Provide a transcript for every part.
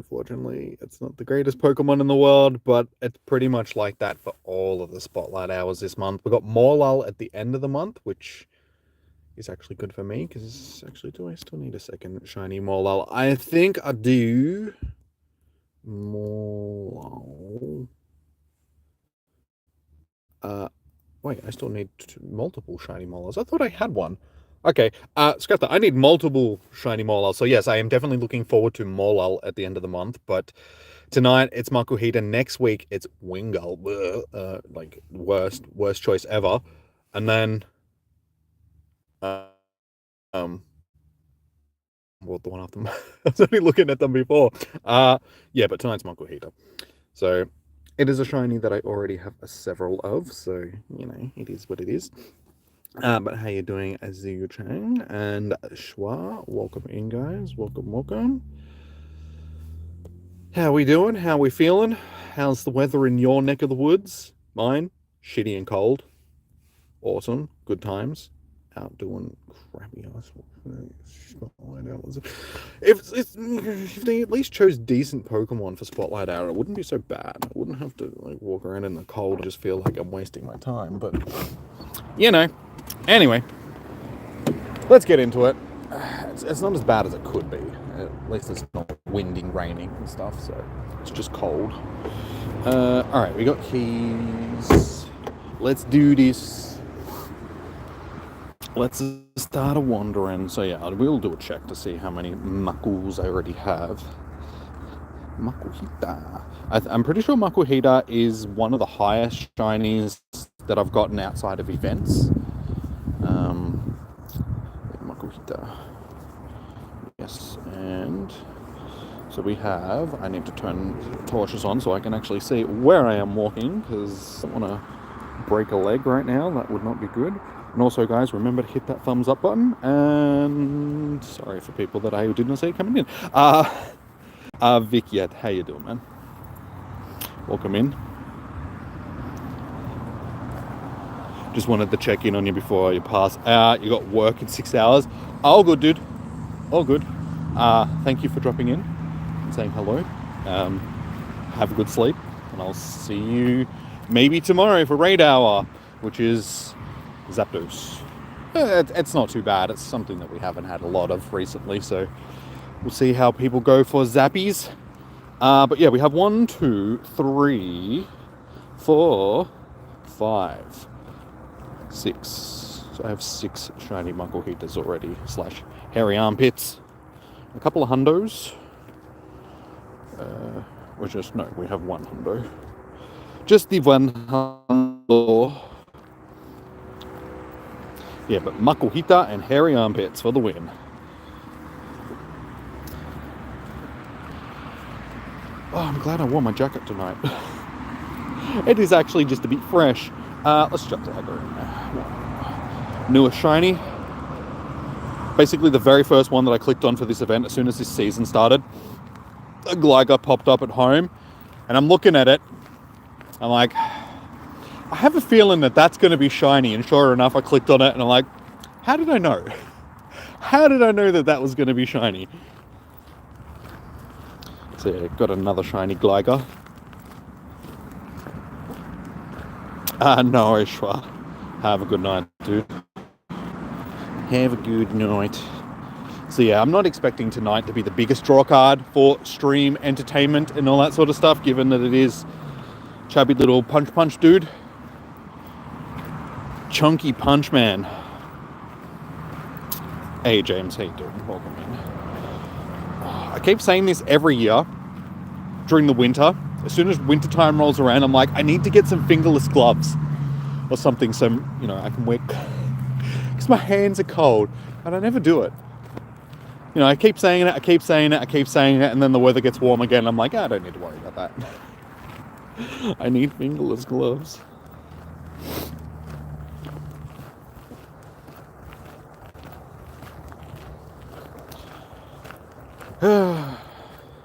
unfortunately. It's not the greatest Pokemon in the world, but it's pretty much like that for all of the Spotlight Hours this month. We got Morlul at the end of the month, which is actually good for me, because actually, do I still need a second shiny Morlul? I think I do. Morlul. Wait, I still need multiple shiny Morluls. I thought I had one. Okay, scrap that. I need multiple shiny Morlul. So yes, I am definitely looking forward to Morlul at the end of the month. But tonight it's Makuhita. Next week it's Wingull. Like worst choice ever. And then, well, the one after. I was only looking at them before. Yeah, but tonight's Makuhita. So it is a shiny that I already have several of. So it is what it is. But how you doing, Azu Chang and Shwa? Welcome in, guys. Welcome. How we doing? How we feeling? How's the weather in your neck of the woods? Mine, shitty and cold. Awesome. Good times. Out doing crappy ass. If they at least chose decent Pokemon for Spotlight Hour, it wouldn't be so bad. I wouldn't have to walk around in the cold and just feel like I'm wasting my time. But anyway, let's get into it. It's not as bad as it could be. At least it's not winding, raining and stuff, so it's just cold. Alright, we got keys. Let's do this. Let's start a wandering. So yeah, we'll do a check to see how many Makuls I already have. Makuhita. I'm pretty sure Makuhita is one of the highest shinies that I've gotten outside of events. Makuhita. Yes, and so we have, I need to turn torches on so I can actually see where I am walking, because I don't want to break a leg right now. That would not be good. And also, guys, remember to hit that thumbs up button. And sorry for people that I did not see coming in. Vic, yet, how you doing, man? Welcome in. Just wanted to check in on you before you pass out. You got work in 6 hours. All good, dude. All good. Thank you for dropping in and saying hello. Have a good sleep, and I'll see you maybe tomorrow for Raid Hour, which is Zapdos. It's not too bad. It's something that we haven't had a lot of recently, so we'll see how people go for Zappies. But yeah, we have 1, 2, 3, 4, 5, 6. So I have 6 shiny Makuhitas already, / hairy armpits. A couple of hundos. We have 1 hundo. Just the 1 hundo. Yeah, but Makuhita and hairy armpits for the win. Oh, I'm glad I wore my jacket tonight. It is actually just a bit fresh. Let's jump to newest shiny. Basically the very first one that I clicked on for this event as soon as this season started. A Gligar popped up at home, and I'm looking at it. I'm like, I have a feeling that that's going to be shiny, and sure enough, I clicked on it, and I'm like, how did I know? How did I know that that was going to be shiny? So yeah, got another shiny Gligar. No, Ishwa. Have a good night, dude. Have a good night. So yeah, I'm not expecting tonight to be the biggest draw card for stream entertainment and all that sort of stuff, given that it is chubby little punch dude. Chunky Punch Man. Hey James, how you doing? Welcome in. I keep saying this every year during the winter. As soon as winter time rolls around, I'm like, I need to get some fingerless gloves or something, so I can wear, because my hands are cold, and I never do it. I keep saying it, and then the weather gets warm again. I'm like, I don't need to worry about that. I need fingerless gloves.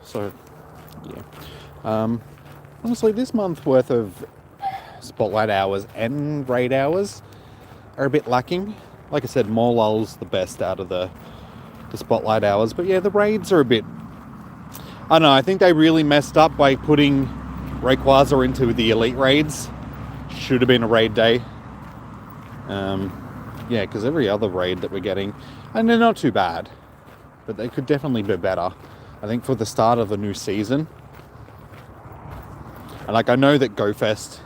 So, yeah. Honestly, this month's worth of Spotlight Hours and Raid Hours are a bit lacking. Like I said, Morlul's the best out of the Spotlight Hours. But yeah, the Raids are a bit I don't know, I think they really messed up by putting Rayquaza into the elite raids. Should have been a raid day. Yeah, because every other raid that we're getting, and they're not too bad, but they could definitely be better. I think for the start of a new season. And like, I know that GoFest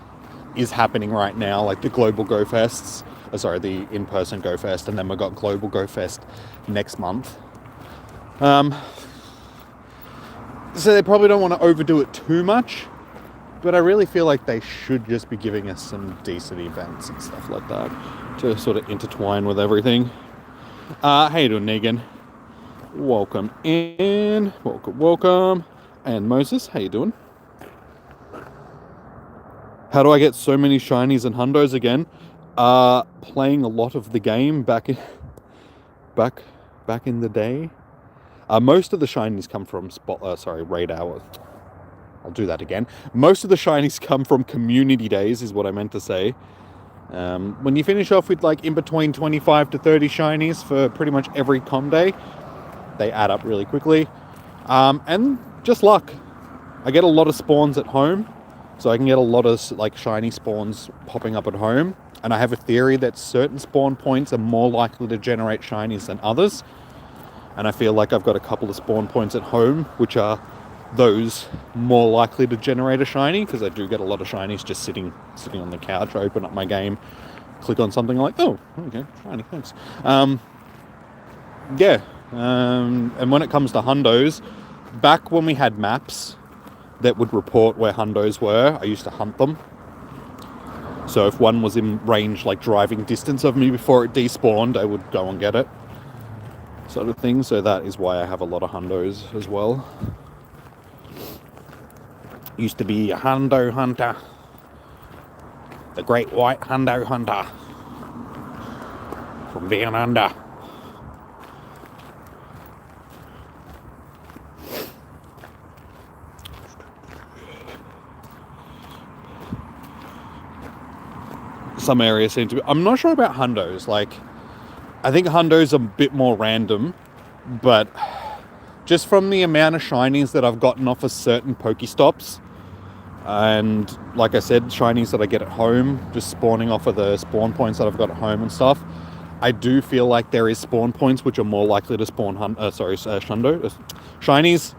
is happening right now, like the global GoFests, the in-person GoFest, and then we've got global GoFest next month. So they probably don't want to overdo it too much, but I really feel like they should just be giving us some decent events and stuff like that to sort of intertwine with everything. How you doing, Negan? Welcome in. Welcome. And Moses, how you doing? How do I get so many shinies and hundos again? Playing a lot of the game back in the day. Most of the shinies come from raid hour. I'll do that again. Most of the shinies come from community days, is what I meant to say. When you finish off with like in between 25 to 30 shinies for pretty much every com day, they add up really quickly. And just luck. I get a lot of spawns at home, so I can get a lot of like shiny spawns popping up at home. And I have a theory that certain spawn points are more likely to generate shinies than others. And I feel like I've got a couple of spawn points at home, which are those more likely to generate a shiny, because I do get a lot of shinies just sitting on the couch. I open up my game, click on something like, oh, okay, shiny, thanks. Yeah. And when it comes to hundos, back when we had maps that would report where hundos were, I used to hunt them. So if one was in range, like driving distance of me before it despawned, I would go and get it, sort of thing. So that is why I have a lot of hundos as well. Used to be a hundo hunter, the great white hundo hunter from down under. Some areas seem to be, I'm not sure about hundos. Like, I think hundos are a bit more random, but just from the amount of shinies that I've gotten off of certain Pokestops, and like I said, shinies that I get at home, just spawning off of the spawn points that I've got at home and stuff, I do feel like there is spawn points which are more likely to spawn shinies.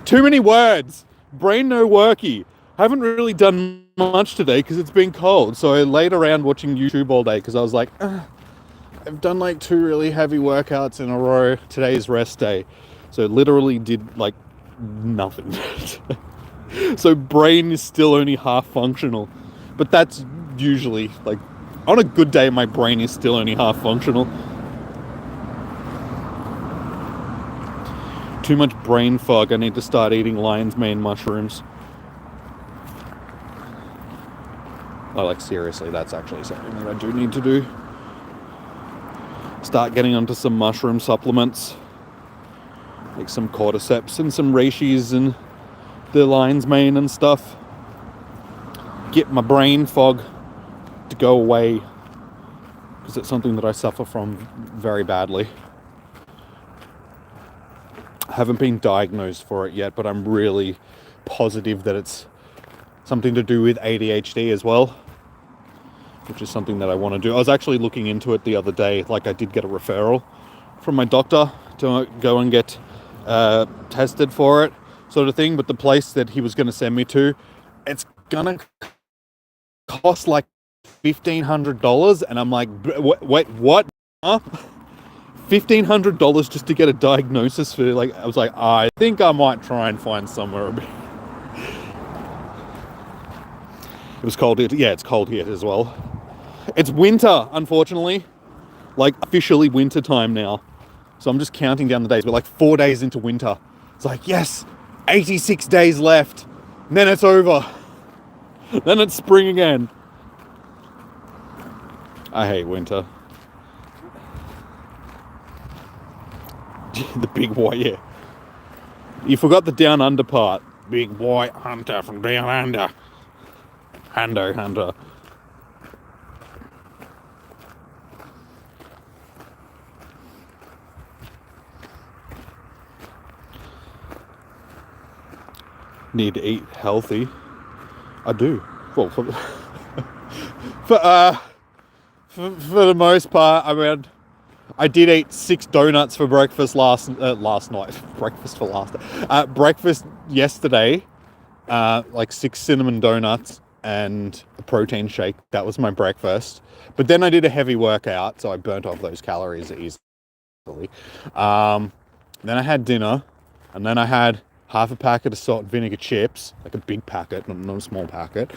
Too many words. Brain no worky. Haven't really done much today because it's been cold, so I laid around watching YouTube all day because I was like, I've done like 2 really heavy workouts in a row. Today's rest day, so literally did like nothing. So brain is still only half functional, but that's usually like on a good day my brain is still only half functional. Too much brain fog. I need to start eating lion's mane mushrooms. Oh, like seriously, that's actually something that I do need to do. Start getting onto some mushroom supplements, like some cordyceps and some reishis and the lion's mane and stuff. Get my brain fog to go away, because it's something that I suffer from very badly. I haven't been diagnosed for it yet, but I'm really positive that it's something to do with ADHD as well, which is something that I want to do. I was actually looking into it the other day. Like, I did get a referral from my doctor to go and get tested for it, sort of thing. But the place that he was going to send me to, it's going to cost like $1,500. And I'm like, wait, what? Huh? $1,500 just to get a diagnosis for, like, I was like, I think I might try and find somewhere a bit. It was cold here. Yeah, it's cold here as well. It's winter, unfortunately. Like, officially winter time now. So I'm just counting down the days. We're like 4 days into winter. It's like, yes, 86 days left. And then it's over. Then it's spring again. I hate winter. The big white, yeah. You forgot the down under part. Big white hunter from down under. Hunter. need to eat healthy. I do. Well, for the most part, I mean, I did eat 6 donuts for breakfast last night. Breakfast for last breakfast yesterday. Like 6 cinnamon donuts and a protein shake. That was my breakfast. But then I did a heavy workout, so I burnt off those calories easily. Then I had dinner, and then I had half a packet of salt and vinegar chips, like a big packet, not a small packet.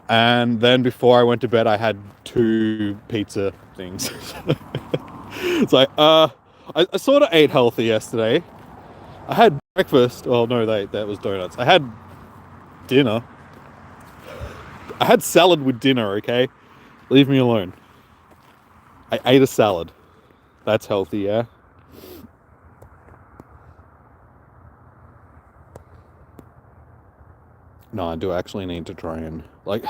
And then before I went to bed, I had 2 pizza things. It's like, I sort of ate healthy yesterday. I had breakfast. Oh no, that was donuts. I had dinner. I had salad with dinner, okay? Leave me alone. I ate a salad. That's healthy, yeah? No, I do actually need to try and, like,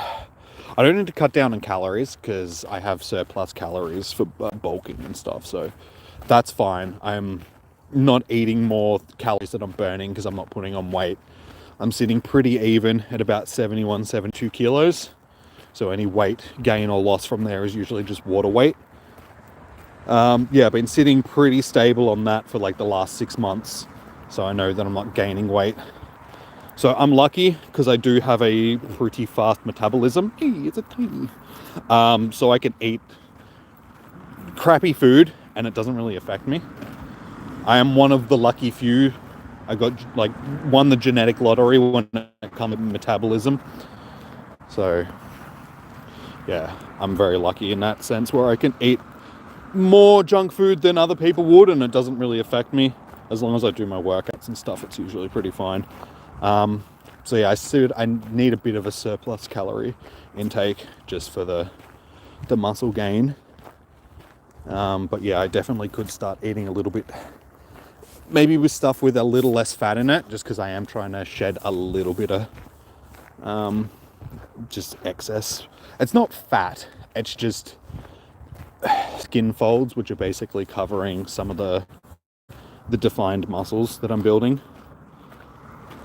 I don't need to cut down on calories because I have surplus calories for bulking and stuff, so that's fine. I'm not eating more calories that I'm burning because I'm not putting on weight. I'm sitting pretty even at about 71, 72 kilos. So any weight gain or loss from there is usually just water weight. Yeah, I've been sitting pretty stable on that for like the last 6 months. So I know that I'm not gaining weight. So I'm lucky because I do have a pretty fast metabolism. Hey, it's a tiny. So I can eat crappy food and it doesn't really affect me. I am one of the lucky few. I got like won the genetic lottery when it comes to metabolism. So yeah, I'm very lucky in that sense where I can eat more junk food than other people would and it doesn't really affect me. As long as I do my workouts and stuff, it's usually pretty fine. So yeah, I need a bit of a surplus calorie intake just for the muscle gain. But yeah, I definitely could start eating a little bit, maybe with stuff with a little less fat in it, just because I am trying to shed a little bit of just excess. It's not fat, it's just skin folds, which are basically covering some of the defined muscles that I'm building.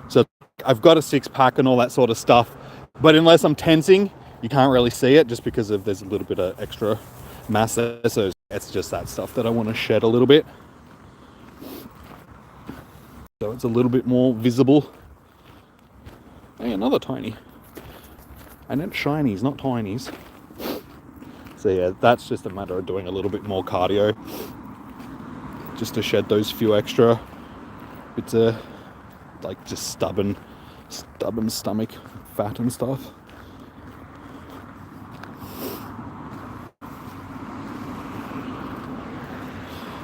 So I've got a 6-pack and all that sort of stuff, but unless I'm tensing, you can't really see it just because there's a little bit of extra mass there. So it's just that stuff that I want to shed a little bit. So it's a little bit more visible. Hey, another tiny. And it's shinies, not tinies. So yeah, that's just a matter of doing a little bit more cardio. Just to shed those few extra bits of like just stubborn stomach fat and stuff.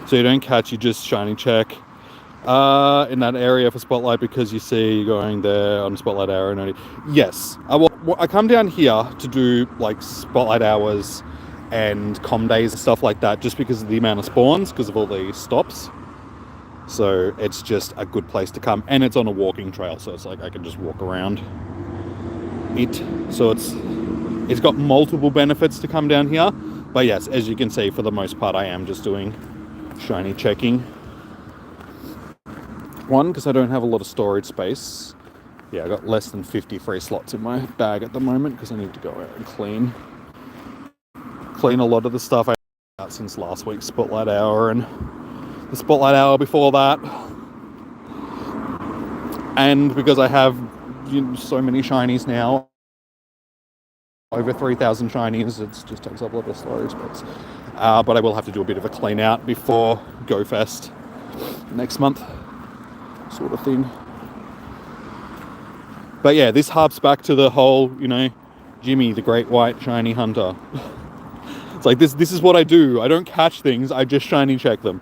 So you don't catch, you just shiny check in that area for Spotlight because you see going there on Spotlight Hour and only. Yes, I come down here to do like Spotlight Hours and com days and stuff like that just because of the amount of spawns, because of all the stops. So it's just a good place to come, and it's on a walking trail, so it's like I can just walk around it. So it's got multiple benefits to come down here. But yes, as you can see, for the most part, I am just doing shiny checking. One, because I don't have a lot of storage space. Yeah, I got less than 50 free slots in my bag at the moment because I need to go out and clean a lot of the stuff I had since last week's Spotlight Hour and the Spotlight Hour before that. And because I have so many shinies now, over 3,000 shinies, it just takes up a lot of storage space. But I will have to do a bit of a clean out before GoFest next month, sort of thing. But yeah, this harps back to the whole, Jimmy, the great white shiny hunter. It's like this is what I do. I don't catch things, I just shiny check them.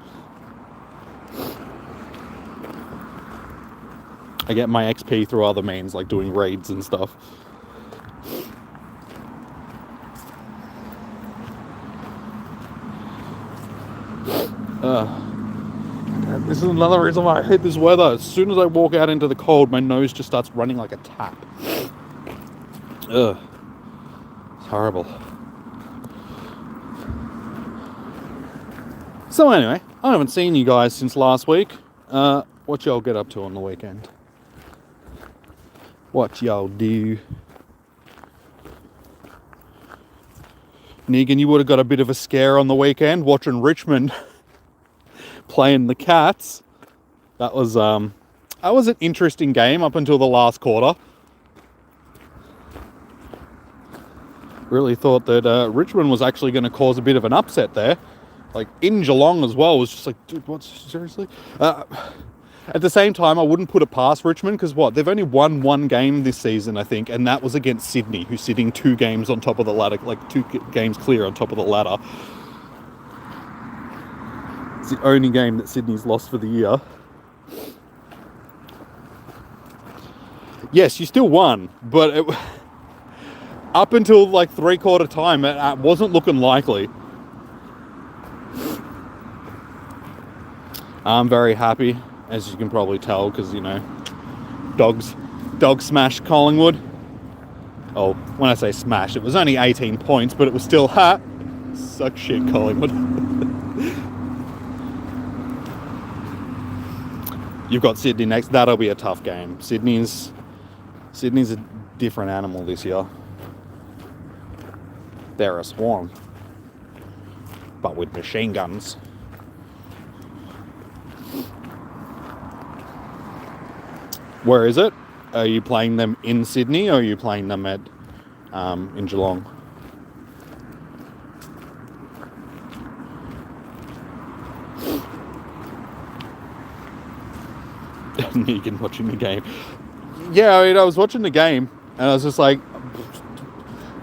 I get my XP through other means, like doing raids and stuff. This is another reason why I hate this weather. As soon as I walk out into the cold, my nose just starts running like a tap. Ugh. It's horrible. So anyway, I haven't seen you guys since last week. What y'all get up to on the weekend? What y'all do? Negan, you would have got a bit of a scare on the weekend watching Richmond playing the Cats. That was an interesting game up until the last quarter. Really thought that Richmond was actually going to cause a bit of an upset there. Like in Geelong as well, was just like, dude, what, seriously? At the same time, I wouldn't put it past Richmond because they've only won one game this season, I think, and that was against Sydney, who's sitting 2 games on top of the ladder, like 2 games clear on top of the ladder. It's the only game that Sydney's lost for the year. Yes, you still won, but up until like 3/4 time, it wasn't looking likely. I'm very happy, as you can probably tell, because, you know, dogs smashed Collingwood. Oh, when I say smash, it was only 18 points, but it was still, suck shit, Collingwood. You've got Sydney next. That'll be a tough game. Sydney's a different animal this year. They're a swarm, but with machine guns. Where is it? Are you playing them in Sydney or are you playing them at in Geelong? Negan watching the game. Yeah, I mean, I was watching the game and I was just like,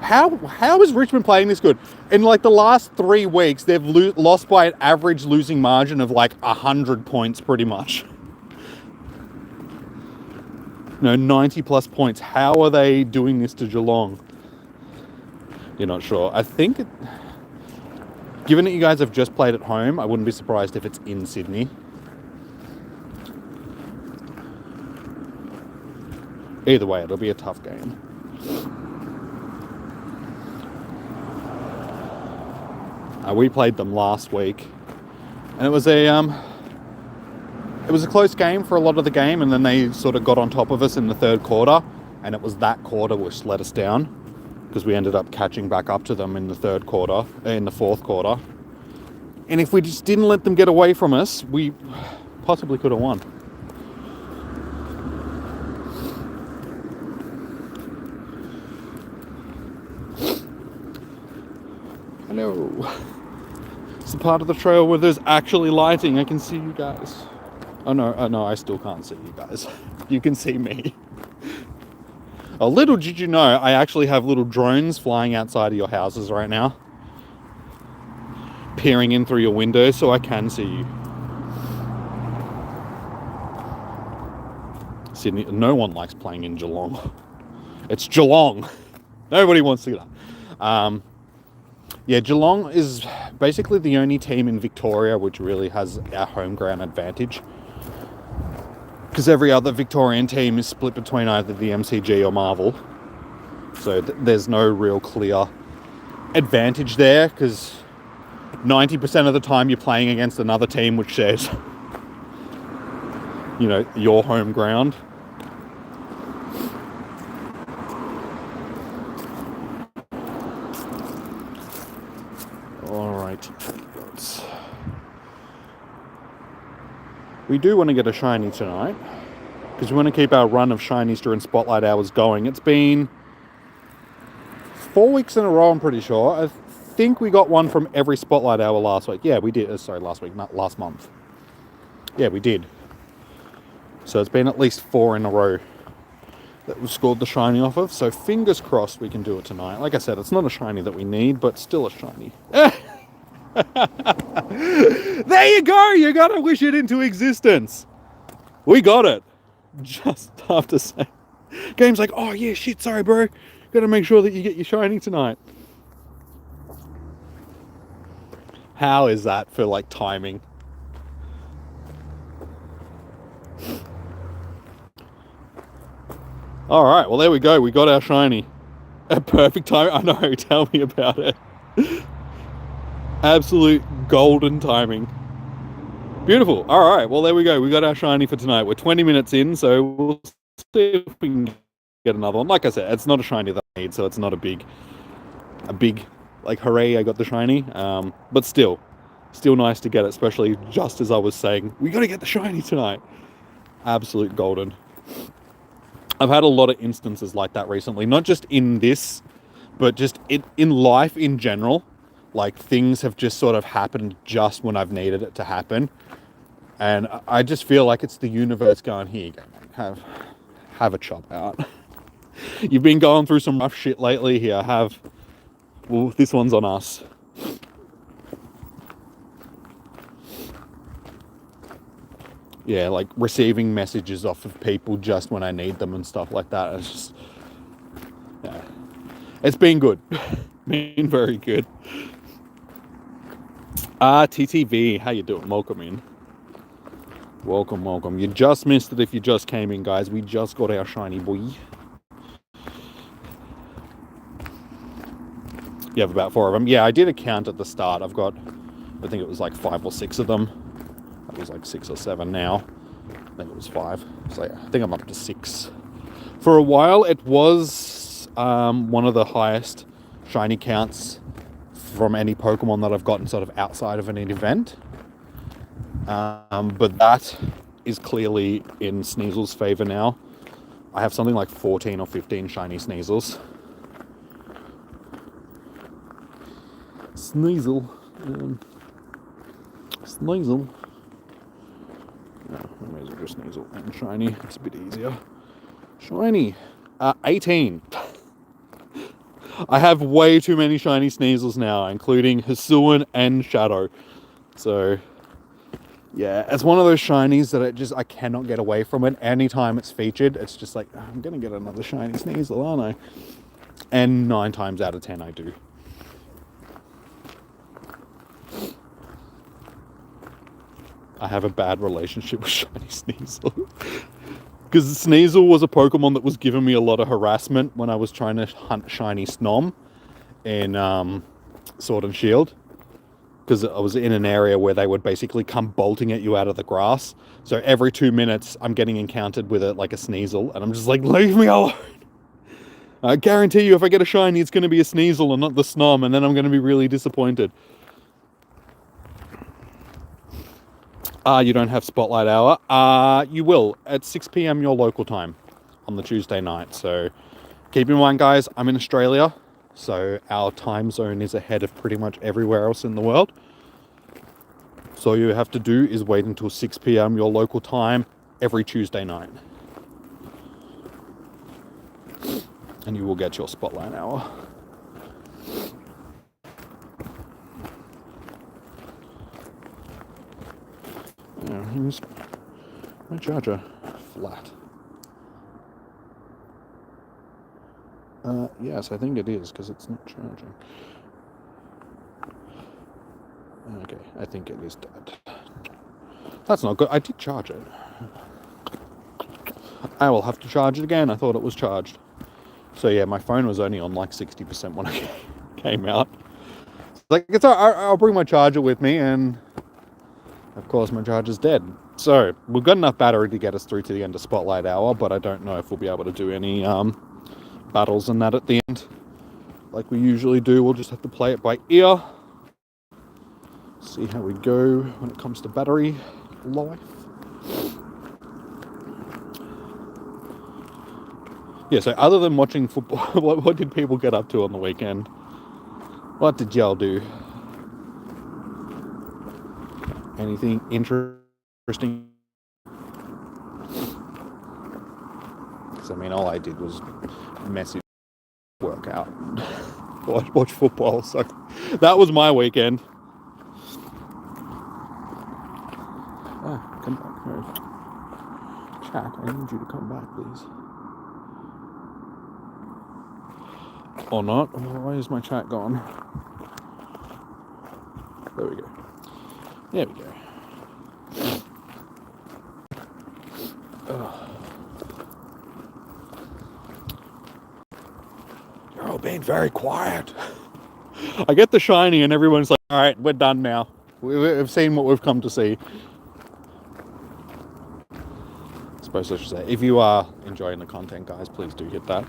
how is Richmond playing this good? In like the last 3 weeks, they've lost by an average losing margin of like 100 points pretty much. 90 plus points. How are they doing this to Geelong? You're not sure. I think, given that you guys have just played at home, I wouldn't be surprised if it's in Sydney. Either way, it'll be a tough game. We played them last week, and it was a close game for a lot of the game, and then they sort of got on top of us in the 3rd quarter, and it was that quarter which let us down, because we ended up catching back up to them in the 4th quarter. And if we just didn't let them get away from us, we possibly could have won. Hello. It's the part of the trail where there's actually lighting. I can see you guys. Oh no, I still can't see you guys. You can see me. Oh, little did you know, I actually have little drones flying outside of your houses right now, peering in through your windows so I can see you. Sydney, no one likes playing in Geelong. It's Geelong. Nobody wants to get up. Yeah, Geelong is basically the only team in Victoria which really has our home ground advantage. Because every other Victorian team is split between either the MCG or Marvel. So there's no real clear advantage there, because 90% of the time you're playing against another team which shares, your home ground. We do want to get a shiny tonight, because we want to keep our run of shinies during Spotlight Hours going. It's been 4 weeks in a row, I'm pretty sure. I think we got one from every Spotlight Hour last week. Yeah, we did. Sorry, last week, not last month. Yeah, we did. So it's been at least 4 in a row that we've scored the shiny off of. So fingers crossed we can do it tonight. Like I said, it's not a shiny that we need, but still a shiny. There you go. You gotta wish it into existence. We got it. Just after saying, game's like, oh yeah, shit, sorry bro, gotta make sure that you get your shiny tonight. How is that for like timing? All right, well there we go. We got our shiny at perfect time. I know. Tell me about it. Absolute golden timing. Beautiful. All right. Well, there we go. We got our shiny for tonight. We're 20 minutes in, so we'll see if we can get another one. Like I said, it's not a shiny that I need, so it's not a big like hooray, I got the shiny. But still nice to get it, especially just as I was saying, we got to get the shiny tonight. Absolute golden. I've had a lot of instances like that recently, not just in this, but just in life in general. Like, things have just sort of happened just when I've needed it to happen. And I just feel like it's the universe going, here you go, have a chop out. You've been going through some rough shit lately, here, well, this one's on us. Yeah, like receiving messages off of people just when I need them and stuff like that. It's just, yeah, it's been good. Been very good. TTV, how you doing? Welcome in. Welcome. You just missed it if you just came in, guys. We just got our shiny boy. You have about 4 of them. Yeah, I did a count at the start. I've got, I think it was like 5 or 6 of them. That was like 6 or 7 now. I think it was 5. So yeah, I think I'm up to 6. For a while, it was one of the highest shiny counts from any Pokemon that I've gotten sort of outside of an event. But that is clearly in Sneasel's favor now. I have something like 14 or 15 shiny Sneasels. Sneasel. Sneasel. No, I may as well just Sneasel and shiny. It's a bit easier. Shiny. 18. I have way too many shiny Sneasels now, including Hisuian and Shadow. So, yeah, it's one of those shinies that I cannot get away from it. Anytime it's featured, it's just like, I'm going to get another shiny Sneasel, aren't I? And 9 times out of 10, I do. I have a bad relationship with shiny Sneasel. Because Sneasel was a Pokemon that was giving me a lot of harassment when I was trying to hunt shiny Snom in Sword and Shield. Because I was in an area where they would basically come bolting at you out of the grass. So every 2 minutes, I'm getting encountered with like a Sneasel, and I'm just like, leave me alone. I guarantee you, if I get a shiny, it's going to be a Sneasel and not the Snom, and then I'm going to be really disappointed. You don't have Spotlight Hour? You will, at 6 p.m. your local time on the Tuesday night. So keep in mind, guys, I'm in Australia, so our time zone is ahead of pretty much everywhere else in the world. So all you have to do is wait until 6 p.m. your local time every Tuesday night. And you will get your Spotlight Hour. Here's my charger. Flat. Yes, I think it is, because it's not charging. Okay, I think it is dead. That's not good. I did charge it. I will have to charge it again. I thought it was charged. So yeah, my phone was only on like 60% when I came out. Like, it's alright, I'll bring my charger with me, and of course my charger's dead. So we've got enough battery to get us through to the end of Spotlight Hour, but I don't know if we'll be able to do any battles and that at the end like we usually do. We'll just have to play it by ear, see how we go when it comes to battery life. Yeah, so other than watching football, what did people get up to on the weekend? What did y'all do? Anything interesting? Because I mean, all I did was message, workout, watch football. So that was my weekend. Come back, no. Chat, I need you to come back, please. Or not. Why is my chat gone? There we go. There we go. You're all being very quiet. I get the shiny and everyone's like, all right, we're done now. We've seen what we've come to see. suppose I should say, if you are enjoying the content, guys, please do hit that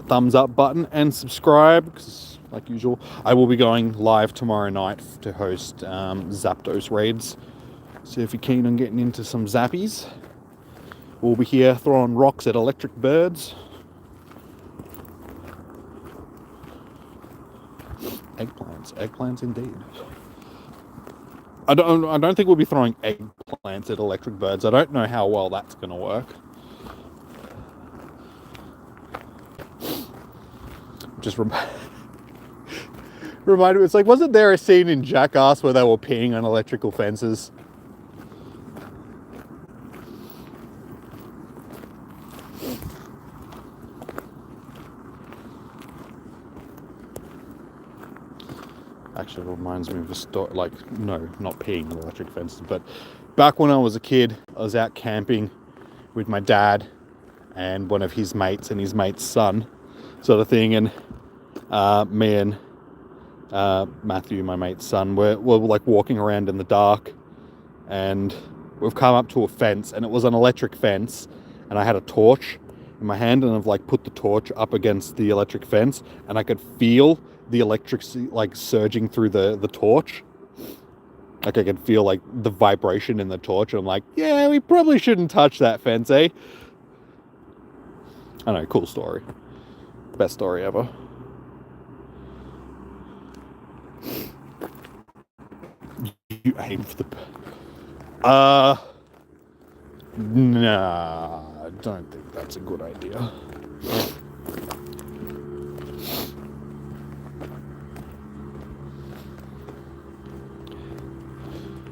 thumbs up button and subscribe, because like usual, I will be going live tomorrow night to host Zapdos raids. So if you're keen on getting into some zappies, we'll be here throwing rocks at electric birds. Eggplants indeed. I don't think we'll be throwing eggplants at electric birds. I don't know how well that's going to work. Just reminded me, it's like, wasn't there a scene in Jackass where they were peeing on electrical fences? Actually, it reminds me of a story, like, no, not peeing on electric fences, but back when I was a kid, I was out camping with my dad and one of his mates and his mate's son, sort of thing, and me and Matthew, my mate's son, we're like walking around in the dark, and we've come up to a fence, and it was an electric fence, and I had a torch in my hand, and I've like put the torch up against the electric fence, and I could feel the electricity like surging through the torch. Like I could feel like the vibration in the torch, and I'm like, yeah, we probably shouldn't touch that fence, eh? I know, cool story. Best story ever. You aim for the... Nah, I don't think that's a good idea.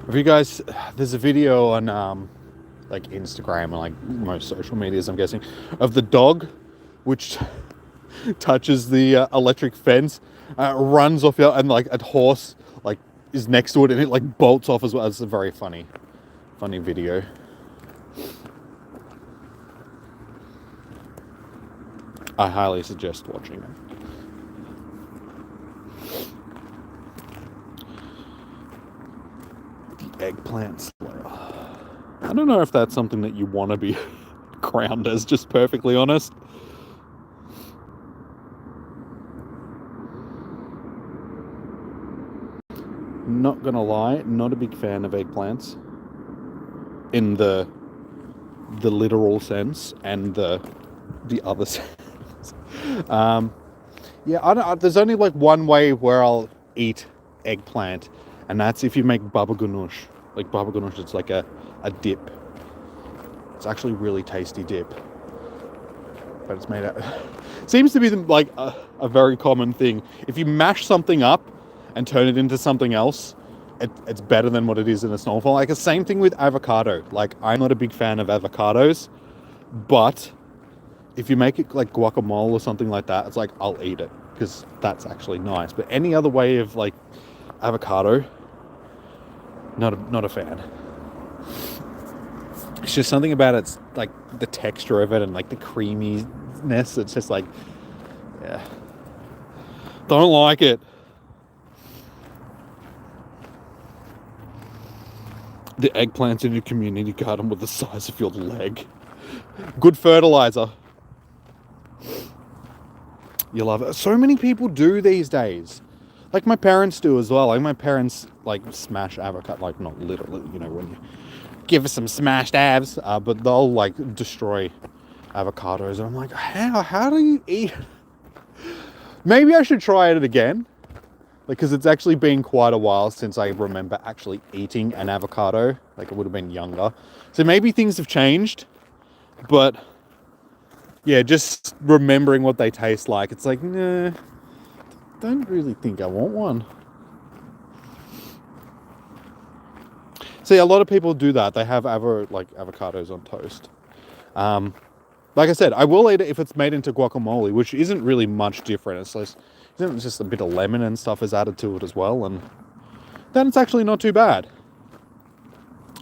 Have you guys... There's a video on, like, Instagram and, like, most social medias, I'm guessing, of the dog, which touches the electric fence, runs off, and, like, a horse, like, is next to it, and it like bolts off as well. It's a very funny video. I highly suggest watching it. The eggplant slayer. I don't know if that's something that you want to be crowned as, just perfectly honest. Not gonna lie, not a big fan of eggplants in the literal sense and the other sense. Yeah, there's only like one way where I'll eat eggplant, and that's if you make baba ganoush. Like baba ganoush, it's like a dip. It's actually really tasty dip, but it's made out. Seems to be like a very common thing. If you mash something up and turn it into something else, it's better than what it is in its normal form. Like the same thing with avocado. Like I'm not a big fan of avocados, but if you make it like guacamole or something like that, it's like I'll eat it because that's actually nice. But any other way of like avocado, not a fan. It's just something about it's like the texture of it and like the creaminess. It's just like, yeah, don't like it. The eggplants in your community garden were the size of your leg. Good fertilizer. You love it. So many people do these days. Like my parents do as well. Like my parents like smash avocado, like not literally, you know, when you give us some smashed abs, but they'll like destroy avocados. And I'm like, how do you eat? Maybe I should try it again. Because it's actually been quite a while since I remember actually eating an avocado. Like it would have been younger. So maybe things have changed. But yeah, just remembering what they taste like. It's like, nah, don't really think I want one. See, a lot of people do that. They have avocados on toast. Like I said, I will eat it if it's made into guacamole, which isn't really much different. It's just a bit of lemon and stuff is added to it as well, and then it's actually not too bad.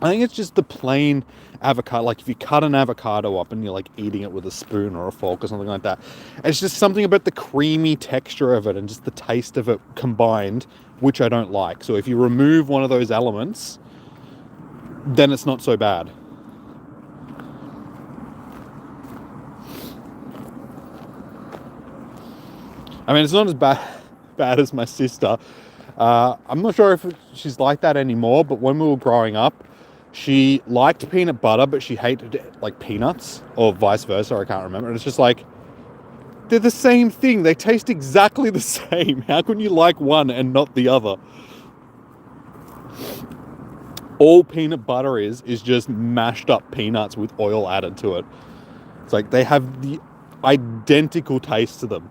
I think it's just the plain avocado. Like if you cut an avocado up and you're like eating it with a spoon or a fork or something like that, it's just something about the creamy texture of it and just the taste of it combined, which I don't like. So if you remove one of those elements, then it's not so bad. I mean, it's not as bad as my sister. I'm not sure if she's like that anymore, but when we were growing up, she liked peanut butter, but she hated like peanuts, or vice versa. I can't remember. And it's just like, they're the same thing. They taste exactly the same. How can you like one and not the other? All peanut butter is just mashed up peanuts with oil added to it. It's like they have the identical taste to them.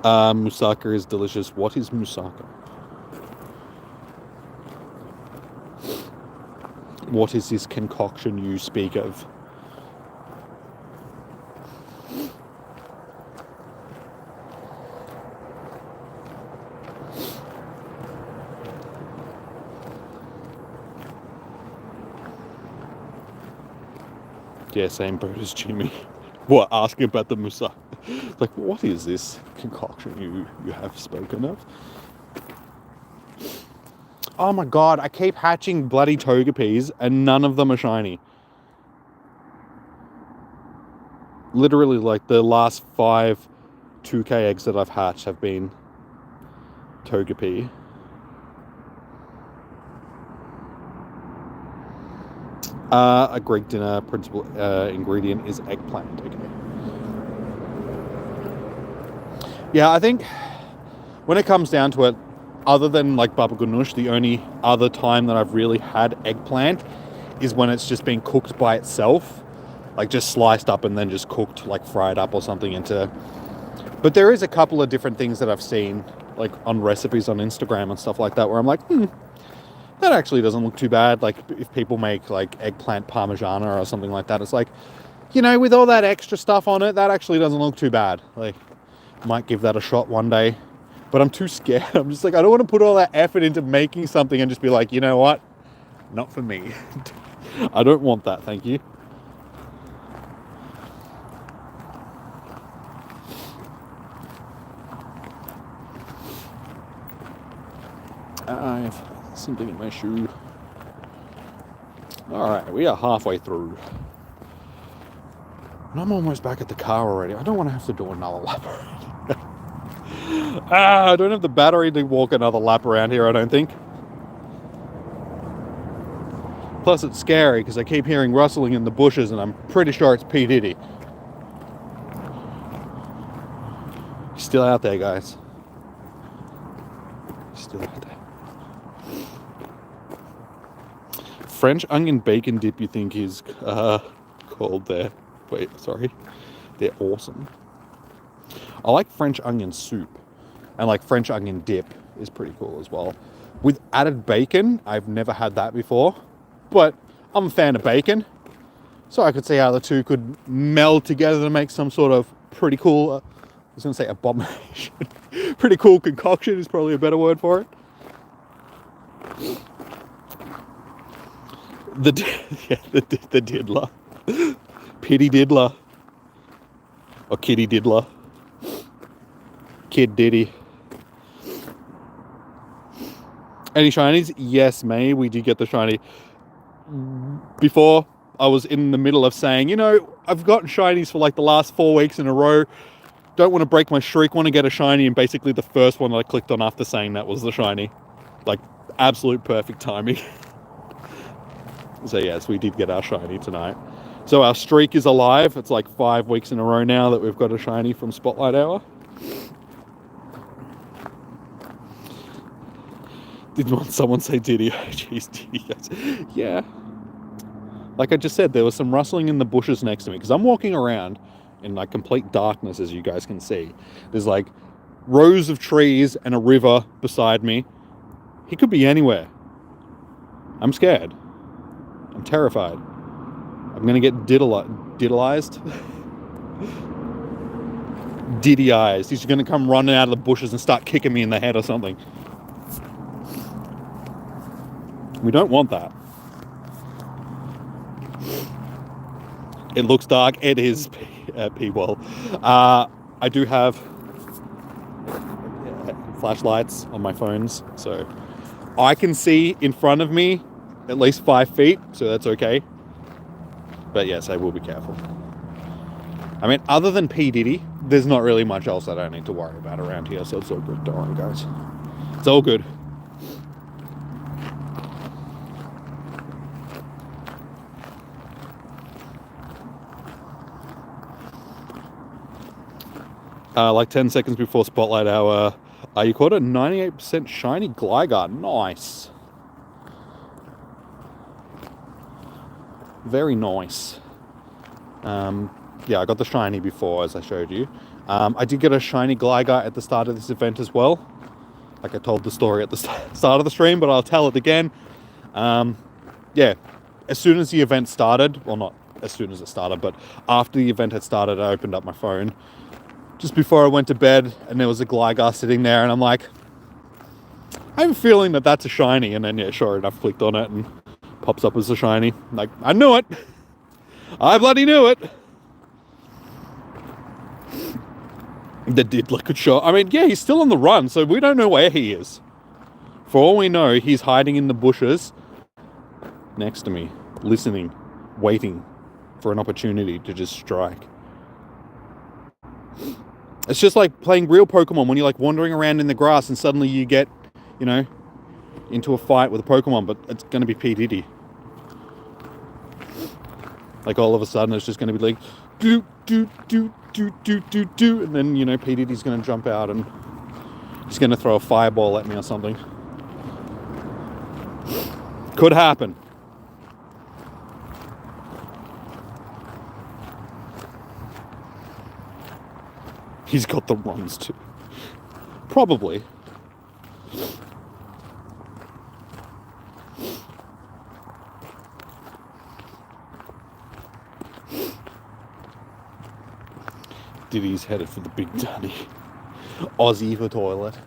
Moussaka is delicious. What is moussaka? What is this concoction you speak of? Yeah, same boat as Jimmy. What, asking about the moussaka? Like, what is this concoction you have spoken of? Oh my god, I keep hatching bloody Togepis and none of them are shiny. Literally, like, the last 5 2K eggs that I've hatched have been Togepi. A Greek dinner principal ingredient is eggplant. Okay. Yeah, I think when it comes down to it, other than like baba ganoush, the only other time that I've really had eggplant is when it's just been cooked by itself, like just sliced up and then just cooked, like fried up or something into. But there is a couple of different things that I've seen, like on recipes on Instagram and stuff like that, where I'm like, that actually doesn't look too bad. Like if people make like eggplant parmigiana or something like that, it's like, with all that extra stuff on it, that actually doesn't look too bad. Like, might give that a shot one day, but I'm too scared. I'm just like, I don't want to put all that effort into making something and just be like, you know what? Not for me. I don't want that, thank you. I have something in my shoe. Alright, we are halfway through. And I'm almost back at the car already. I don't want to have to do another lap around. I don't have the battery to walk another lap around here, I don't think. Plus it's scary because I keep hearing rustling in the bushes and I'm pretty sure it's P. Diddy. He's still out there, guys. He's still out there. French onion bacon dip, you think is called there? Wait, sorry. They're awesome. I like French onion soup, and like French onion dip is pretty cool as well. With added bacon, I've never had that before, but I'm a fan of bacon, so I could see how the two could meld together to make some sort of pretty cool, I was going to say abomination, pretty cool concoction is probably a better word for it. The diddler. Pity diddler. Or kitty diddler. Kid Diddy. Any shinies? Yes, May. We did get the shiny. Before, I was in the middle of saying, I've gotten shinies for like the last 4 weeks in a row. Don't want to break my streak, want to get a shiny. And basically the first one that I clicked on after saying that was the shiny. Like, absolute perfect timing. So yes, we did get our shiny tonight. So our streak is alive. It's like 5 weeks in a row now that we've got a shiny from Spotlight Hour. Did someone say Diddy? Oh, jeez, Diddy. Yeah. Like I just said, there was some rustling in the bushes next to me because I'm walking around in like complete darkness, as you guys can see. There's like rows of trees and a river beside me. He could be anywhere. I'm scared. I'm terrified. I'm gonna get diddleized. Diddy-ized. He's gonna come running out of the bushes and start kicking me in the head or something. We don't want that. It looks dark. It is P-Wall. I do have flashlights on my phones, so I can see in front of me at least 5 feet, so that's okay. But yes, I will be careful. I mean, other than P. Diddy, there's not really much else I don't need to worry about around here, so it's all good. Don't worry, guys. It's all good. Like 10 seconds before Spotlight Hour, you caught a 98% shiny Gligar. Nice. Very nice. Yeah, I got the shiny before, as I showed you. I did get a shiny Gligar at the start of this event as well. Like I told the story at the start of the stream, but I'll tell it again. Yeah, as soon as the event started, well, not as soon as it started, but after the event had started, I opened up my phone just before I went to bed, and there was a Gligar sitting there, and I'm like, I have a feeling that that's a shiny. And then, yeah, sure enough, clicked on it and pops up as a shiny. Like, I knew it. I bloody knew it. That did look good shot. I mean, yeah, he's still on the run, so we don't know where he is. For all we know, he's hiding in the bushes next to me, listening, waiting for an opportunity to just strike. It's just like playing real Pokemon when you're like wandering around in the grass and suddenly you get, you know, into a fight with a Pokemon, but it's going to be P. Diddy. Like all of a sudden it's just going to be like, do, do, do, do, do, do, do, and then, you know, P. Diddy's going to jump out and he's going to throw a fireball at me or something. Could happen. He's got the runs too. Probably. Diddy's headed for the Big Daddy. Aussie for toilet.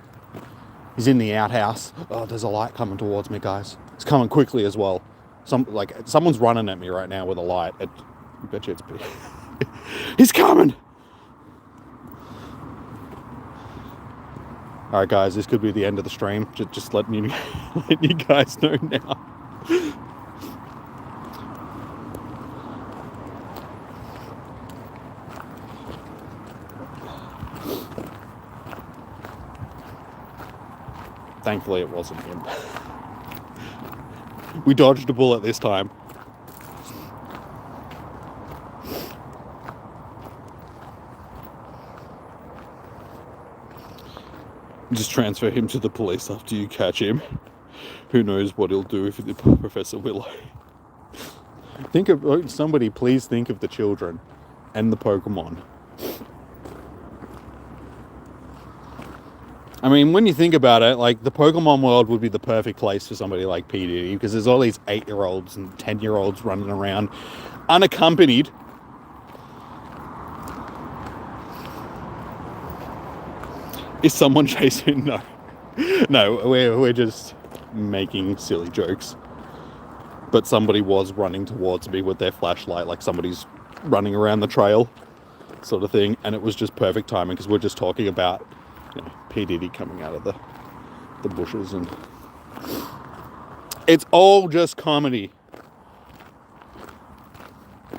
He's in the outhouse. Oh, there's a light coming towards me, guys. It's coming quickly as well. Someone's running at me right now with a light. I bet you it's big. He's coming! Alright guys, this could be the end of the stream. Just letting you guys know now. Thankfully it wasn't him. We dodged a bullet this time. Just transfer him to the police after you catch him. Who knows what he'll do if it's Professor Willow. Somebody please think of the children and the Pokemon. I mean, when you think about it, like, the Pokemon world would be the perfect place for somebody like P. Diddy, because there's all these 8-year-olds and 10-year-olds running around unaccompanied. Is someone chasing? No. No, we're just making silly jokes. But somebody was running towards me with their flashlight, like somebody's running around the trail, sort of thing. And it was just perfect timing, because we're just talking about, you know, P. Diddy coming out of the bushes. And it's all just comedy.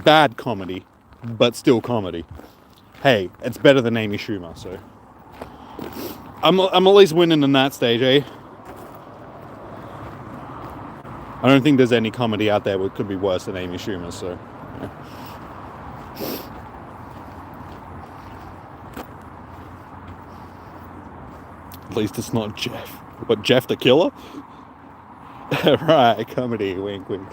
Bad comedy, but still comedy. Hey, it's better than Amy Schumer, so... I'm at least winning in that stage, eh? I don't think there's any comedy out there that could be worse than Amy Schumer, so... Yeah. At least it's not Jeff. What, Jeff the Killer? Right, comedy, wink, wink.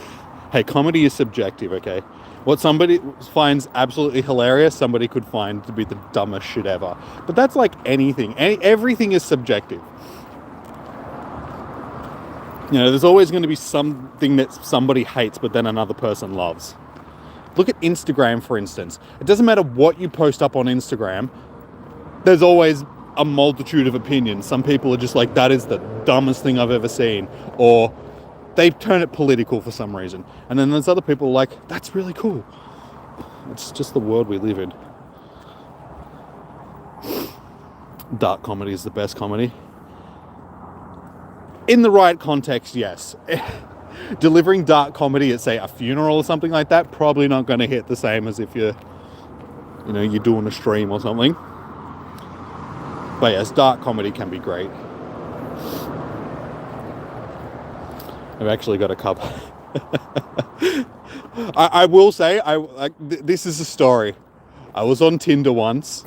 Hey, comedy is subjective, okay? What somebody finds absolutely hilarious, somebody could find to be the dumbest shit ever. But that's like anything. Everything is subjective. You know, there's always going to be something that somebody hates, but then another person loves. Look at Instagram, for instance. It doesn't matter what you post up on Instagram. There's always a multitude of opinions. Some people are just like, that is the dumbest thing I've ever seen. Or... they turn it political for some reason. And then there's other people like, that's really cool. It's just the world we live in. Dark comedy is the best comedy. In the right context, yes. delivering dark comedy at, say, a funeral or something like that, probably not going to hit the same as if you're doing a stream or something. But yes, dark comedy can be great. I've actually got a couple. I will say, this is a story. I was on Tinder once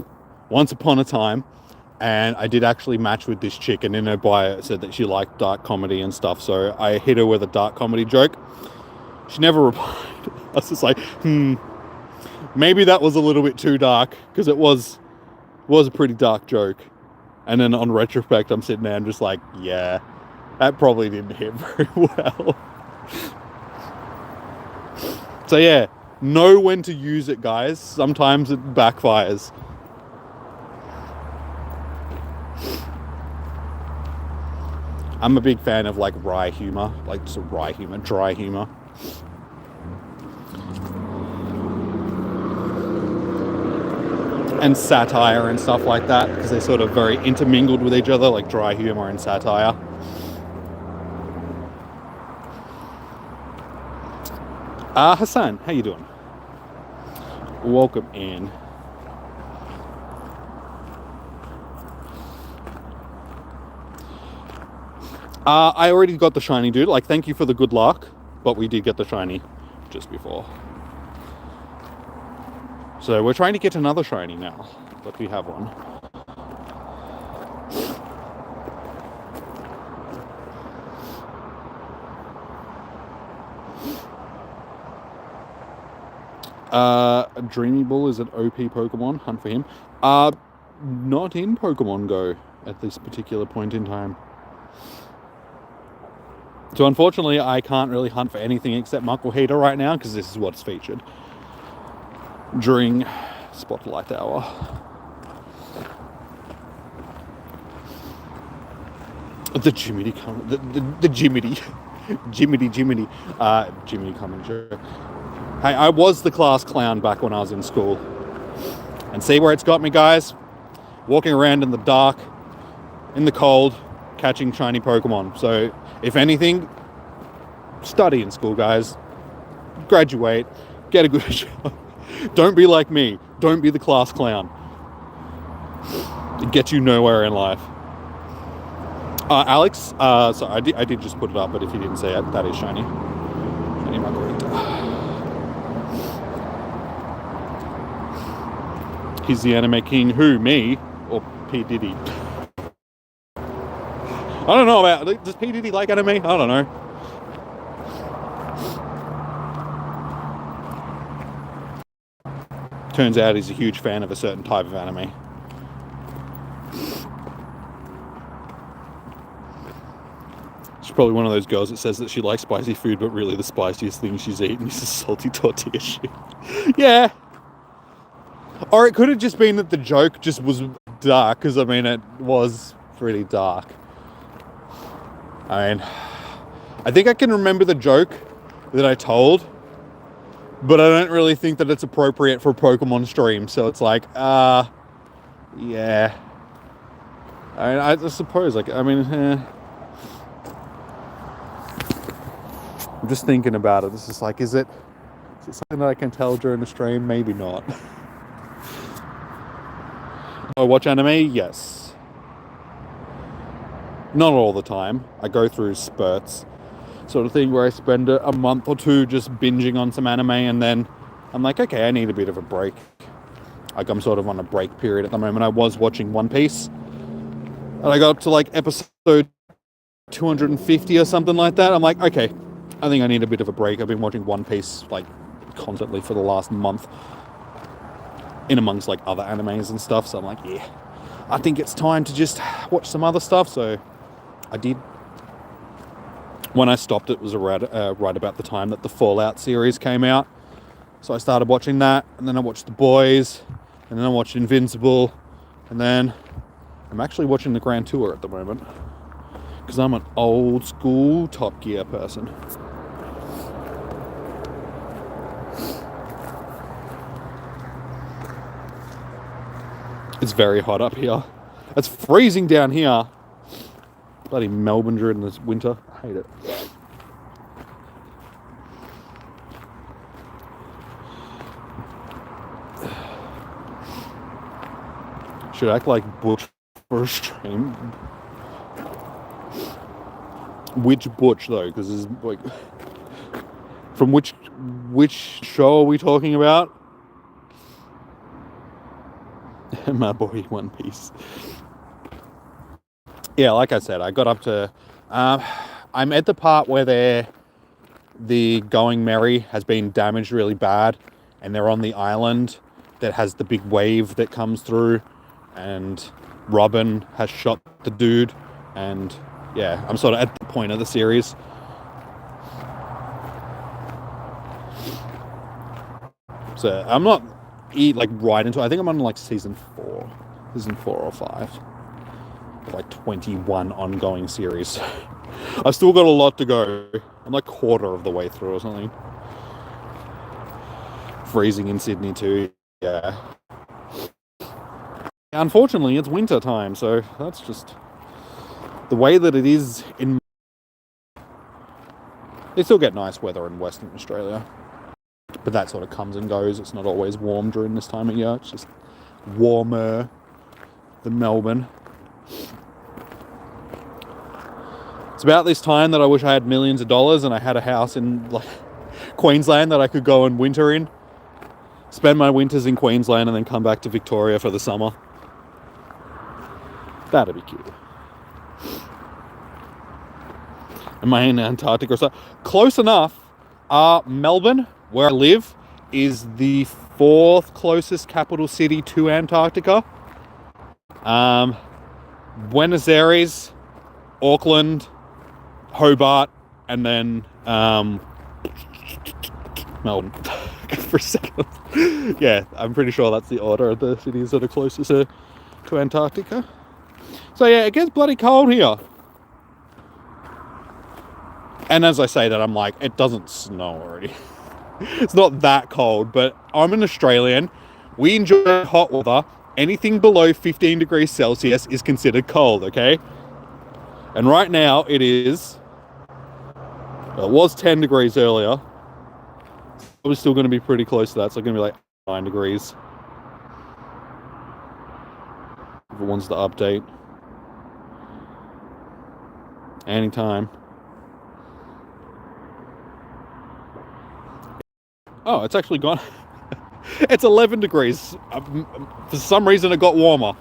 upon a time, and I did actually match with this chick, and in her bio it said that she liked dark comedy and stuff, so I hit her with a dark comedy joke. She never replied. I was just like, maybe that was a little bit too dark, because it was a pretty dark joke. And then on retrospect, I'm sitting there and just like, yeah, that probably didn't hit very well. So yeah, know when to use it, guys. Sometimes it backfires. I'm a big fan of like wry humor, like just dry humor. And satire and stuff like that, because they're sort of very intermingled with each other, like dry humor and satire. Hassan, how you doing? Welcome in. I already got the shiny, dude. Like, thank you for the good luck, but we did get the shiny just before. So we're trying to get another shiny now, but we have one. Dreamy Bull is an OP Pokemon. Hunt for him. Not in Pokemon Go at this particular point in time. So unfortunately, I can't really hunt for anything except Makuhita right now, because this is what's featured during Spotlight Hour. The Jiminy commentary. Hey, I was the class clown back when I was in school. And see where it's got me, guys? Walking around in the dark, in the cold, catching shiny Pokemon. So, if anything, study in school, guys. Graduate. Get a good job. Don't be like me. Don't be the class clown. It gets you nowhere in life. Alex, so I did just put it up, but if you didn't see it, that is shiny. Shiny Margarita. He's the anime king. Who? Me? Or P. Diddy? I don't know about... Does P. Diddy like anime? I don't know. Turns out he's a huge fan of a certain type of anime. She's probably one of those girls that says that she likes spicy food, but really the spiciest thing she's eaten is a salty tortilla chip. Yeah. Or it could have just been that the joke just was dark, because I mean it was pretty dark. I mean, I think I can remember the joke that I told, but I don't really think that it's appropriate for a Pokemon stream. So it's like, yeah. I suppose, like, I mean, I'm just thinking about it. It's just like, is it something that I can tell during the stream? Maybe not. I watch anime? Yes. Not all the time. I go through spurts. Sort of thing where I spend a month or two just binging on some anime, and then I'm like, okay, I need a bit of a break. Like, I'm sort of on a break period at the moment. I was watching One Piece, and I got to like episode 250 or something like that. I'm like, okay, I think I need a bit of a break. I've been watching One Piece like constantly for the last month, in amongst like other animes and stuff. So I'm like, yeah, I think it's time to just watch some other stuff. So I did. When I stopped, it was right about the time that the Fallout series came out. So I started watching that, and then I watched The Boys, and then I watched Invincible, and then I'm actually watching the Grand Tour at the moment, because I'm an old school Top Gear person. It's very hot up here. It's freezing down here. Bloody Melbourne during this winter. I hate it. Should act like Butch for a stream. Which Butch though? Because there's like, from which show are we talking about? My boy, One Piece. Yeah, like I said, I got up to. I'm at the part where the Going Merry has been damaged really bad, and they're on the island that has the big wave that comes through, and Robin has shot the dude, and yeah, I'm sort of at the point of the series. So I'm not like right into it. I think I'm on like season 4 or 5. Like 21 ongoing series. I've still got a lot to go. I'm like quarter of the way through or something. Freezing in Sydney too. Yeah. Unfortunately, it's winter time, so that's just the way that it is in. They still get nice weather in Western Australia, but that sort of comes and goes. It's not always warm during this time of year. It's just warmer than Melbourne. It's about this time that I wish I had millions of dollars and I had a house in like Queensland that I could go and winter in. Spend my winters in Queensland and then come back to Victoria for the summer. That'd be cute. Am I in Antarctica or so? Close enough. Melbourne, where I live, is the 4th closest capital city to Antarctica. Buenos Aires, Auckland, Hobart, and then Melbourne. For a second. Yeah, I'm pretty sure that's the order of the cities that are closest to Antarctica. So yeah, it gets bloody cold here. And as I say that, I'm like, it doesn't snow already. It's not that cold, but I'm an Australian. We enjoy hot weather. Anything below 15 degrees Celsius is considered cold, okay? And right now it is, well, it was 10 degrees earlier. It was still going to be pretty close to that, so it's going to be like 9 degrees. If it wants to update. Anytime. Oh, it's actually gone. It's 11 degrees. For some reason it got warmer.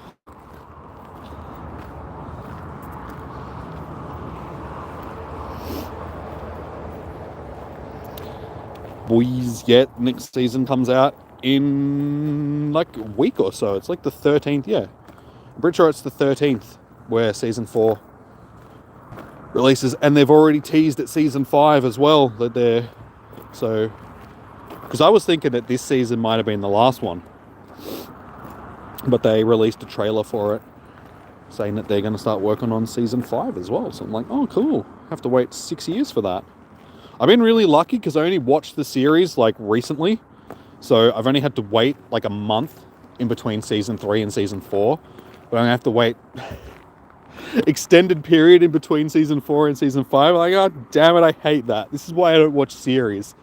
Boys, yet next season comes out in like a week or so. It's like the 13th, yeah. I'm pretty sure it's the 13th where season 4 releases, and they've already teased at season 5 as well that they're so. Because I was thinking that this season might have been the last one, but they released a trailer for it saying that they're going to start working on season 5 as well. So I'm like, oh, cool. Have to wait 6 years for that. I've been really lucky because I only watched the series like recently. So I've only had to wait like a month in between season 3 and season 4. But I'm going to have to wait extended period in between season 4 and season 5. Like, oh, damn it, I hate that. This is why I don't watch series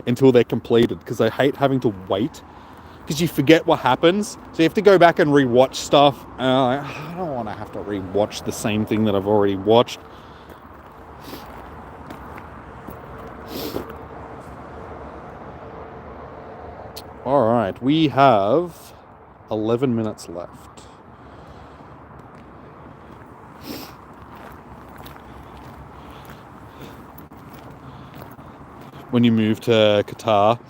until they're completed, because I hate having to wait. Because you forget what happens. So you have to go back and rewatch stuff. I don't want to have to rewatch the same thing that I've already watched. All right, we have 11 minutes left. When you move to Qatar,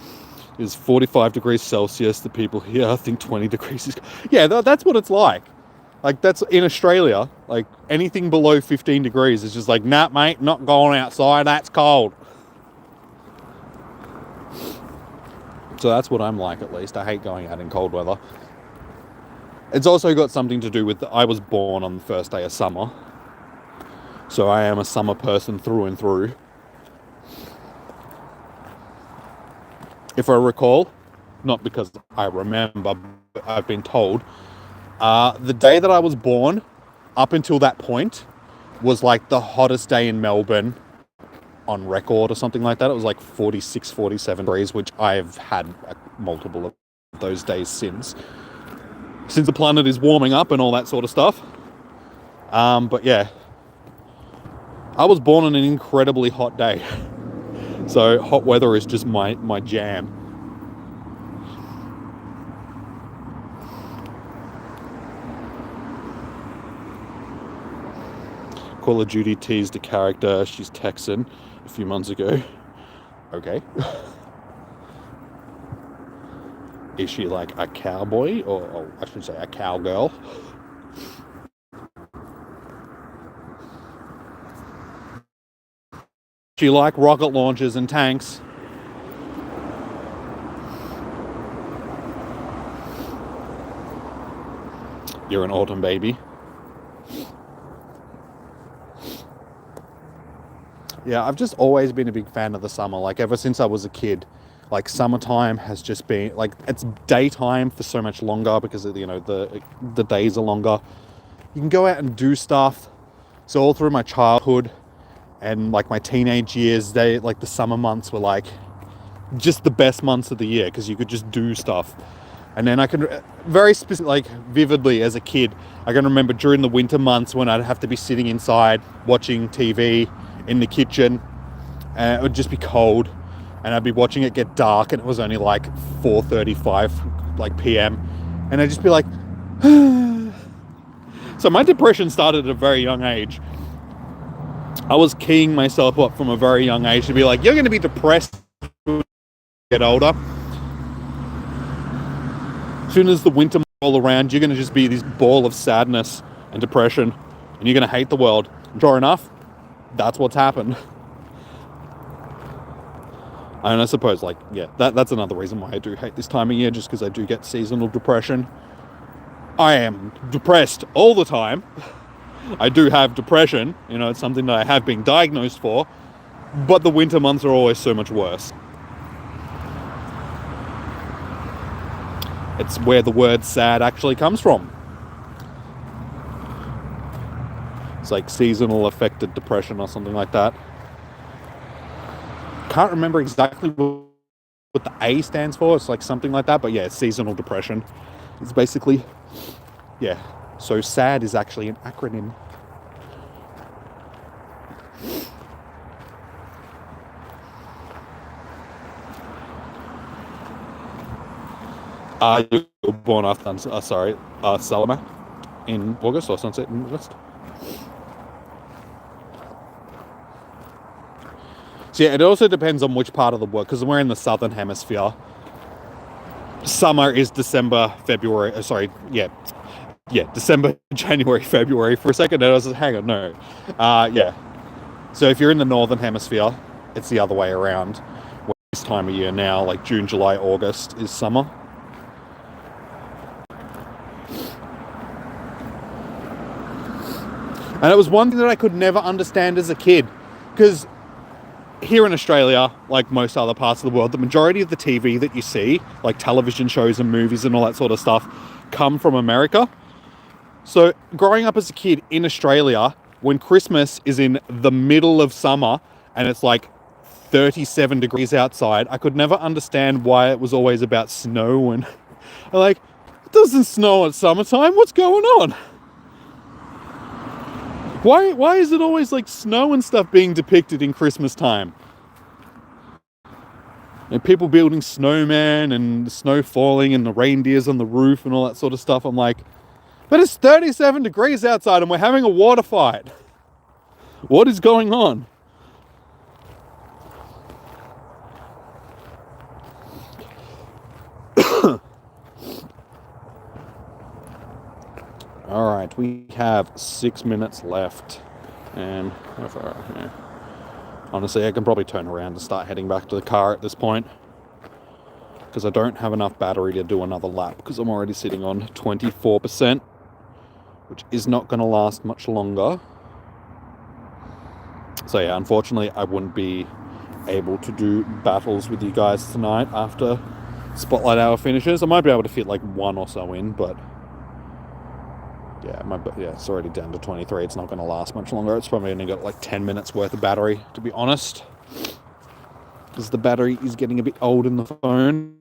it's 45 degrees Celsius. The people here, I think 20 degrees is... Yeah, that's what it's like. Like, that's in Australia. Like, anything below 15 degrees is just like, nah, mate, not going outside. That's cold. So that's what I'm like, at least. I hate going out in cold weather. It's also got something to do with... I was born on the first day of summer. So I am a summer person through and through. If I recall, not because I remember, but I've been told, the day that I was born, up until that point, was like the hottest day in Melbourne on record or something like that. It was like 46, 47 degrees, which I've had multiple of those days since. since the planet is warming up and all that sort of stuff. But yeah, I was born on an incredibly hot day. So hot weather is just my jam. Call of Duty teased a character, she's Texan, a few months ago. Okay. Is she like a cowboy, or I should say a cowgirl? She like rocket launchers and tanks. You're an autumn baby. Yeah, I've just always been a big fan of the summer. Like ever since I was a kid, like summertime has just been like, it's daytime for so much longer because you know the days are longer. You can go out and do stuff. So all through my childhood and like my teenage years, the summer months were like just the best months of the year because you could just do stuff. And then I can very specific, like vividly as a kid, I can remember during the winter months when I'd have to be sitting inside watching TV in the kitchen, and it would just be cold, and I'd be watching it get dark, and it was only like 4:35 like PM, and I'd just be like so my depression started at a very young age. I was keying myself up from a very young age to be like, you're going to be depressed when you get older. As soon as the winter roll around, you're going to just be this ball of sadness and depression, and you're going to hate the world. And sure enough, that's what's happened. And I suppose, like, yeah, that's another reason why I do hate this time of year, just because I do get seasonal depression. I am depressed all the time. I do have depression, you know, it's something that I have been diagnosed for, but the winter months are always so much worse. It's where the word sad actually comes from. It's like seasonal affected depression or something like that. Can't remember exactly what the A stands for. It's like something like that, but yeah, seasonal depression. It's basically, yeah. So SAD is actually an acronym. You were born after, Salama in August, or Sunset in August. So yeah, it also depends on which part of the world, because we're in the southern hemisphere. Summer is December, February, December, January, February. For a second, I was like, hang on, no. Yeah. So if you're in the northern hemisphere, it's the other way around. This time of year now, like June, July, August is summer. And it was one thing that I could never understand as a kid, because here in Australia, like most other parts of the world, the majority of the TV that you see, like television shows and movies and all that sort of stuff, come from America. So growing up as a kid in Australia, when Christmas is in the middle of summer and it's like 37 degrees outside, I could never understand why it was always about snow. And I'm like, it doesn't snow at summertime. What's going on? Why is it always like snow and stuff being depicted in Christmas time? And people building snowmen and the snow falling and the reindeers on the roof and all that sort of stuff. I'm like, but it's 37 degrees outside and we're having a water fight. What is going on? All right, we have 6 minutes left, and honestly, I can probably turn around and start heading back to the car at this point, because I don't have enough battery to do another lap, because I'm already sitting on 24%, which is not going to last much longer. So yeah, unfortunately, I wouldn't be able to do battles with you guys tonight after Spotlight Hour finishes. I might be able to fit like one or so in, but yeah, it's already down to 23. It's not going to last much longer. It's probably only got like 10 minutes worth of battery, to be honest, because the battery is getting a bit old in the phone.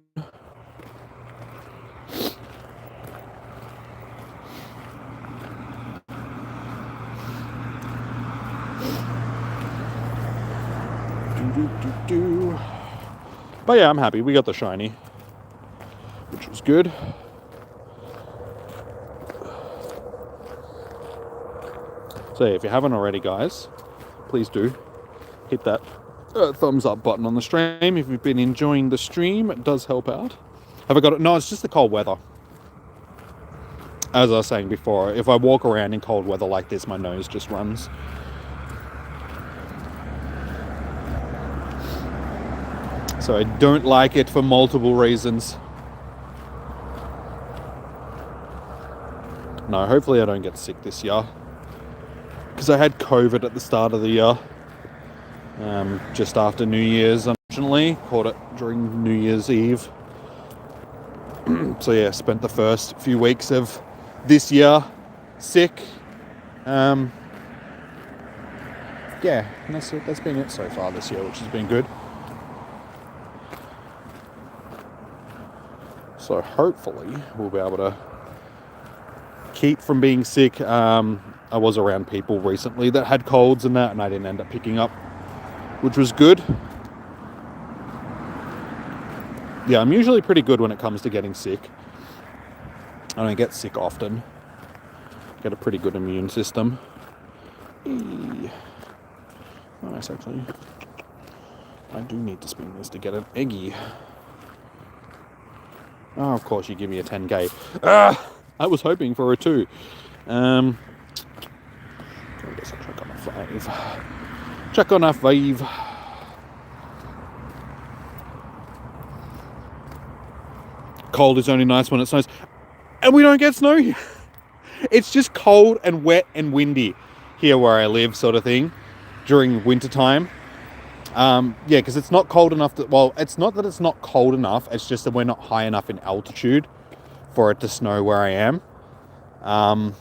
But yeah, I'm happy. We got the shiny, which was good. So yeah, if you haven't already, guys, please do hit that thumbs up button on the stream. If you've been enjoying the stream, it does help out. Have I got it? No, it's just the cold weather. As I was saying before, if I walk around in cold weather like this, my nose just runs. So I don't like it for multiple reasons. No, hopefully I don't get sick this year. Because I had COVID at the start of the year. Just after New Year's, unfortunately. Caught it during New Year's Eve. So yeah, spent the first few weeks of this year sick. Yeah, and that's been it so far this year, which has been good. So hopefully we'll be able to keep from being sick. I was around people recently that had colds and that, and I didn't end up picking up, which was good. Yeah, I'm usually pretty good when it comes to getting sick. I don't get sick often. Get a pretty good immune system. Nice, actually. I do need to spin this to get an eggy. Oh, of course you give me a 10k. I was hoping for a 2. I guess I'll check on a 5. Check on a 5. Cold is only nice when it snows. And we don't get snow here. It's just cold and wet and windy here where I live, sort of thing, during winter time. Yeah, because it's not cold enough to, well, it's not that it's not cold enough, it's just that we're not high enough in altitude for it to snow where I am. I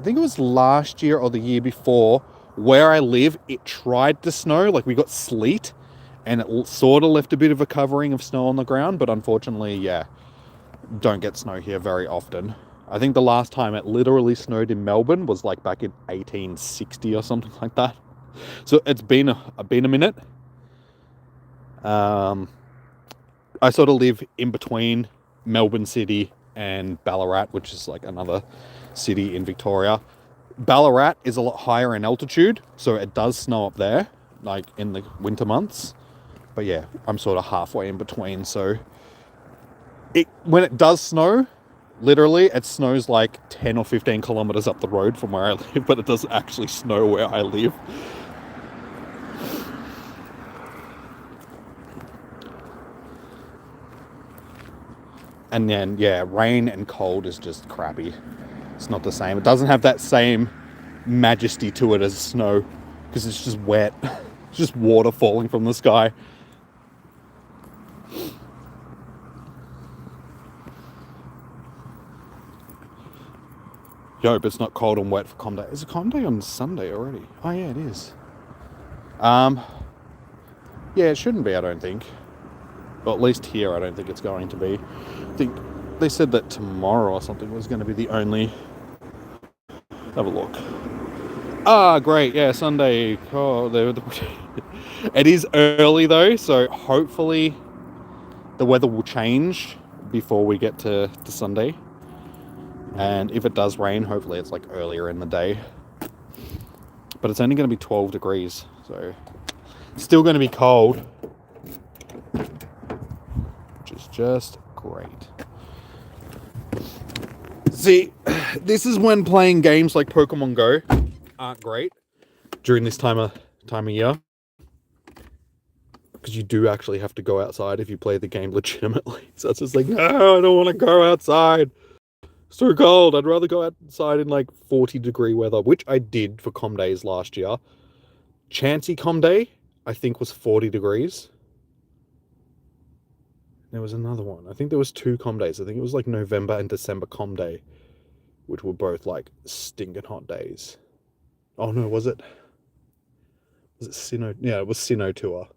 think it was last year or the year before, where I live, it tried to snow, like we got sleet, and it sort of left a bit of a covering of snow on the ground, but unfortunately, yeah, don't get snow here very often. I think the last time it literally snowed in Melbourne was like back in 1860 or something like that. So it's been a minute. I sort of live in between Melbourne City and Ballarat, which is like another city in Victoria. Ballarat is a lot higher in altitude, so it does snow up there, like in the winter months. But yeah, I'm sort of halfway in between, so when it does snow, literally it snows like 10 or 15 kilometers up the road from where I live, but it doesn't actually snow where I live. And then, yeah, rain and cold is just crappy. It's not the same. It doesn't have that same majesty to it as snow, because it's just wet. It's just water falling from the sky. Yo, but it's not cold and wet for Com Day. Is it Com Day on Sunday already? Oh yeah, it is. Yeah, it shouldn't be, I don't think. Well, at least here, I don't think it's going to be. I think they said that tomorrow or something was going to be the only. Have a look. Ah, great. Yeah, Sunday. Oh, it is early though, so hopefully the weather will change before we get to Sunday. And if it does rain, hopefully it's like earlier in the day. But it's only going to be 12 degrees, so it's still going to be cold, which is just great. See, this is when playing games like Pokemon Go aren't great during this time of year, because you do actually have to go outside if you play the game legitimately. So it's just like, no, I don't want to go outside. It's too cold. I'd rather go outside in like 40-degree weather, which I did for Com Days last year. Chancy Com Day, I think, was 40 degrees. There was another one. I think there was 2 Com Days. I think it was like November and December Com Day, which were both like stinking hot days. Oh no, was it Sinnoh? Yeah, it was Sinnoh Tour,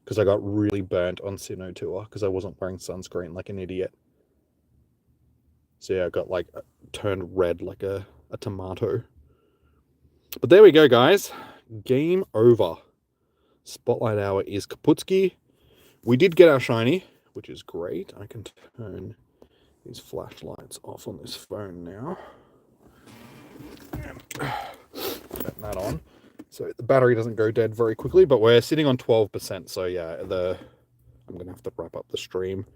because I got really burnt on Sinnoh Tour because I wasn't wearing sunscreen like an idiot. So yeah, I got like turned red like a tomato. But there we go, guys. Game over. Spotlight Hour is kaputski. We did get our shiny, which is great. I can turn these flashlights off on this phone now. Turn that on. So the battery doesn't go dead very quickly, but we're sitting on 12%. So yeah, I'm going to have to wrap up the stream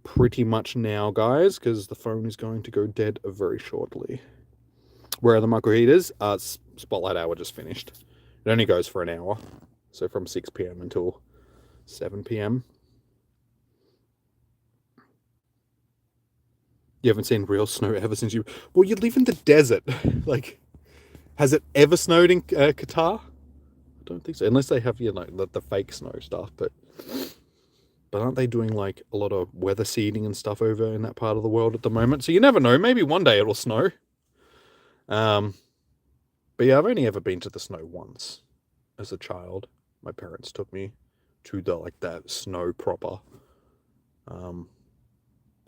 pretty much now, guys, because the phone is going to go dead very shortly. Where are the Makuhitas? Spotlight Hour just finished. It only goes for an hour. So from 6 p.m. until 7 p.m. You haven't seen real snow ever since you... Well, you live in the desert. Like, has it ever snowed in Qatar? I don't think so. Unless they have, you know, the fake snow stuff. But aren't they doing, like, a lot of weather seeding and stuff over in that part of the world at the moment? So you never know. Maybe one day it'll snow. But yeah, I've only ever been to the snow once as a child. My parents took me to that snow proper.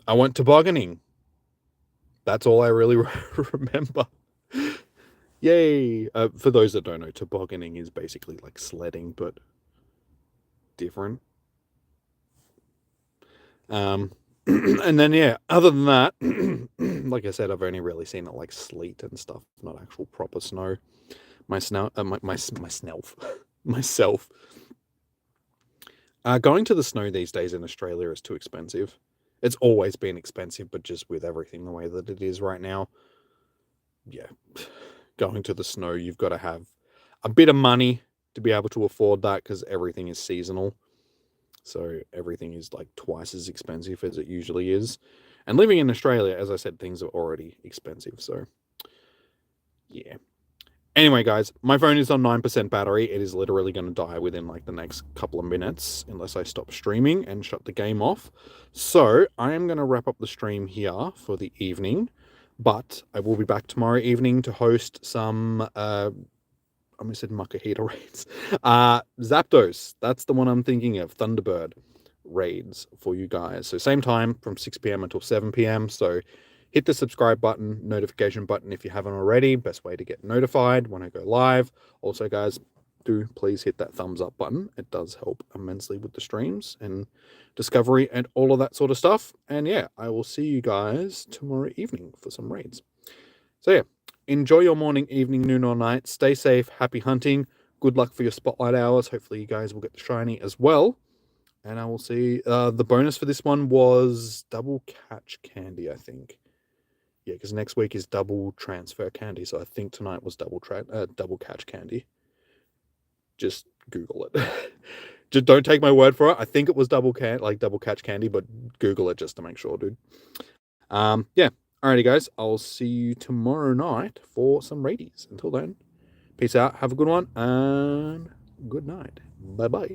I went tobogganing. That's all I really remember. Yay! For those that don't know, tobogganing is basically like sledding, but different. And then yeah, other than that, like I said, I've only really seen it like sleet and stuff, not actual proper snow. Myself. Going to the snow these days in Australia is too expensive. It's always been expensive, but just with everything the way that it is right now, yeah, going to the snow, you've got to have a bit of money to be able to afford that because everything is seasonal. So everything is like twice as expensive as it usually is. And living in Australia, as I said, things are already expensive. So yeah. Anyway, guys, my phone is on 9% battery. It is literally going to die within like the next couple of minutes unless I stop streaming and shut the game off. So I am going to wrap up the stream here for the evening, but I will be back tomorrow evening to host some, I almost said Makuhita raids. Zapdos, that's the one I'm thinking of, Thunderbird raids for you guys. So same time from 6 p.m. until 7 p.m. So hit the subscribe button, notification button if you haven't already. Best way to get notified when I go live. Also, guys, do please hit that thumbs up button. It does help immensely with the streams and discovery and all of that sort of stuff. And yeah, I will see you guys tomorrow evening for some raids. So yeah, enjoy your morning, evening, noon, or night. Stay safe. Happy hunting. Good luck for your spotlight hours. Hopefully you guys will get the shiny as well. And I will see. The bonus for this one was double catch candy, I think. Yeah, because next week is double transfer candy. So I think tonight was double catch candy. Just Google it. Just don't take my word for it. I think it was double catch candy, but Google it just to make sure, dude. Yeah. Alrighty, guys. I'll see you tomorrow night for some raidies. Until then, peace out. Have a good one and good night. Bye-bye.